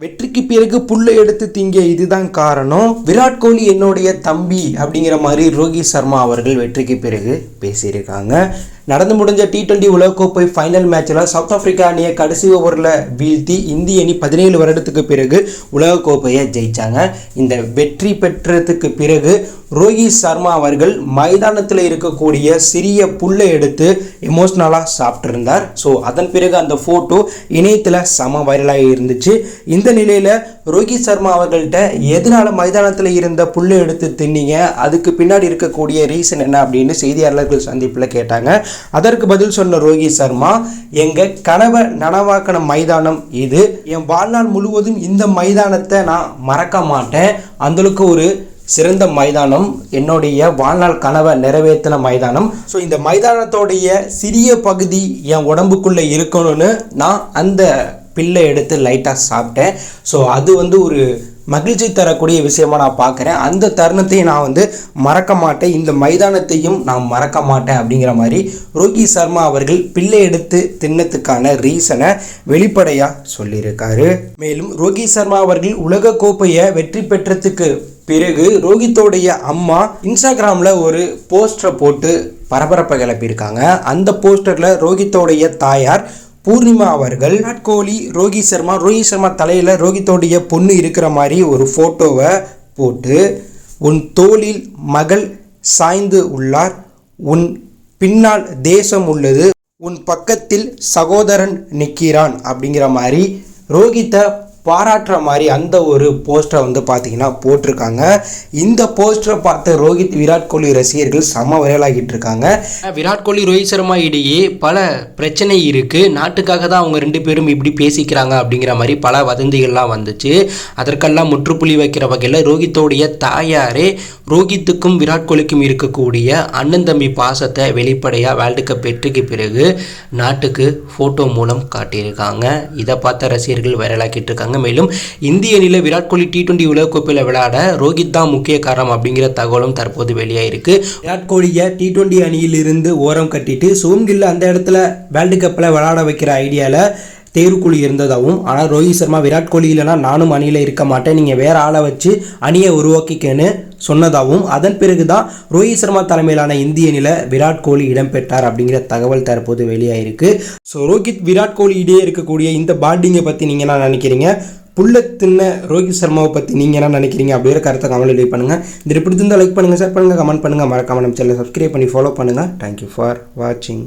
வெற்றிக்கு பிறகு புல்லை எடுத்து திங்க இதுதான் காரணம். விராட் கோலி என்னுடைய தம்பி அப்படிங்கிற மாதிரி ரோஹித் சர்மா அவர்கள் வெற்றிக்கு பிறகு பேசியிருக்காங்க. நடந்து முடிஞ்ச T20 உலகக்கோப்பை ஃபைனல் மேட்சில் சவுத் ஆப்பிரிக்கா அணியை கடைசி ஓவரில் வீழ்த்தி இந்திய அணி 17 வருடத்துக்கு பிறகு உலகக்கோப்பையை ஜெயித்தாங்க. இந்த வெற்றி பெற்றதுக்கு பிறகு ரோஹித் சர்மா அவர்கள் மைதானத்தில் இருக்கக்கூடிய சிறிய புல்லை எடுத்து எமோஷ்னலாக சாப்பிட்ருந்தார். ஸோ அதன் பிறகு அந்த ஃபோட்டோ இணையத்தில் செம வைரலாக இருந்துச்சு. இந்த நிலையில் ரோஹித் சர்மா அவர்கள்ட்ட எதனால் மைதானத்தில் இருந்த புல்லை எடுத்து தின்னீங்க, அதுக்கு பின்னாடி இருக்கக்கூடிய ரீசன் என்ன அப்படின்னு செய்தியாளர்கள் சந்திப்பில் கேட்டாங்க. அதற்கு பதில் சொன்ன ரோஹித் சர்மா, எங்க கனவை நனவாக்கின மைதானம் இது, என் வாழ்நாள் முழுவதும் இந்த மைதானத்தை நான் மறக்க மாட்டேன், அந்தளவுக்கு ஒரு சிறந்த மைதானம், என்னுடைய வாழ்நாள் கனவை நிறைவேற்றின மைதானம். ஸோ இந்த மைதானத்தோடைய சிறிய பகுதி என் உடம்புக்குள்ளே இருக்கணும்னு நான் அந்த பில்லை எடுத்து லைட்டாக சாப்பிட்டேன். ஸோ அது ஒரு மகிழ்ச்சி தரக்கூடிய விஷயமா நான் பார்க்குறேன். அந்த தருணத்தையும் நான் மறக்க மாட்டேன், இந்த மைதானத்தையும் நான் மறக்க மாட்டேன் அப்படிங்கிற மாதிரி ரோஹித் சர்மா அவர்கள் பிள்ளை எடுத்து தின்னத்துக்கான ரீசனை வெளிப்படையாக சொல்லியிருக்காரு. மேலும் ரோஹித் சர்மா அவர்கள் உலக கோப்பையை வெற்றி பெற்றதுக்கு பிறகு ரோஹித்தோடைய அம்மா இன்ஸ்டாகிராமில் ஒரு போஸ்டரை போட்டு பரபரப்பை கிளப்பியிருக்காங்க. அந்த போஸ்டரில் ரோஹித்தோடைய தாயார் பூர்ணிமா அவர்கள் விராட் கோலி ரோஹித் சர்மா தலையில் ரோஹித்தோடைய பொண்ணு இருக்கிற மாதிரி ஒரு ஃபோட்டோவை போட்டு, உன் தோளில் மகள் சாய்ந்து உள்ளார், உன் பின்னால் தேசம் உள்ளது, உன் பக்கத்தில் சகோதரன் நிற்கிறான் அப்படிங்கிற மாதிரி ரோஹித்தை பாராட்டுற மாதிரி அந்த ஒரு போஸ்டரை பார்த்தீங்கன்னா போட்டிருக்காங்க. இந்த போஸ்டரை பார்த்த விராட் கோலி ரசிகர்கள் செம வைரலாகிட்டு இருக்காங்க. விராட் கோலி ரோஹித் சர்மா இடையே பல பிரச்சனை இருக்குது, நாட்டுக்காக தான் அவங்க ரெண்டு பேரும் இப்படி பேசிக்கிறாங்க அப்படிங்கிற மாதிரி பல வதந்திகள்லாம் வந்துச்சு. அதற்கெல்லாம் முற்றுப்புள்ளி வைக்கிற வகையில் ரோஹித்தோடைய தாயாரே ரோஹித்துக்கும் விராட் கோலிக்கும் இருக்கக்கூடிய அண்ணன் தம்பி பாசத்தை வெளிப்படையாக வேர்ல்டு கப் வெற்றிக்கு பிறகு நாட்டுக்கு ஃபோட்டோ மூலம் காட்டியிருக்காங்க. இதை பார்த்த ரசிகர்கள் வைரலாக்கிட்டு இருக்காங்க. மேலும் இந்திய அணியில் விராட் கோலி T20 உலகக்கோப்பையில் விளையாட ரோஹித் தான் முக்கிய காரணம் அப்படிங்கிற தகவலும் தற்போது வெளியாயிருக்கு. விராட் கோலியை T20 அணியில் இருந்து ஓரம் கட்டிட்டு சோம்கில்ல அந்த இடத்துல வேர்ல்டு கப்பில் விளையாட வைக்கிற ஐடியாவில் தேர்வுக்குழு இருந்ததாகவும், ஆனால் ரோஹித் சர்மா விராட் கோலி இல்லைனா நானும் அணியில் இருக்க மாட்டேன், நீங்கள் வேறு ஆளை வச்சு அணியை உருவாக்கிக்கன்னு சொன்னதாகவும், அதன் பிறகு தான் ரோஹித் சர்மா தலைமையிலான இந்திய அணியில் விராட் கோலி இடம்பெற்றார் அப்படிங்கிற தகவல் தற்போது வெளியாயிருக்கு. ஸோ விராட் கோலி இடையே இருக்கக்கூடிய இந்த பாண்டிங்கை பற்றி நீங்கள் என்ன நினைக்கிறீங்க, புல்லத்தின்ன ரோஹித் சர்மாவை பற்றி நீங்கள் என்ன நினைக்கிறீங்க அப்படிங்கிற கருத்தை கமெண்ட் லீவ் பண்ணுங்கள். இது பிடிச்சிருந்தால் லைக் பண்ணுங்கள், ஷேர் பண்ணுங்கள், கமெண்ட் பண்ணுங்கள், மறக்காம நம்ம சேனலை சப்ஸ்கிரைப் பண்ணி ஃபாலோ பண்ணுங்கள். தேங்க்யூ ஃபார் வாட்சிங்.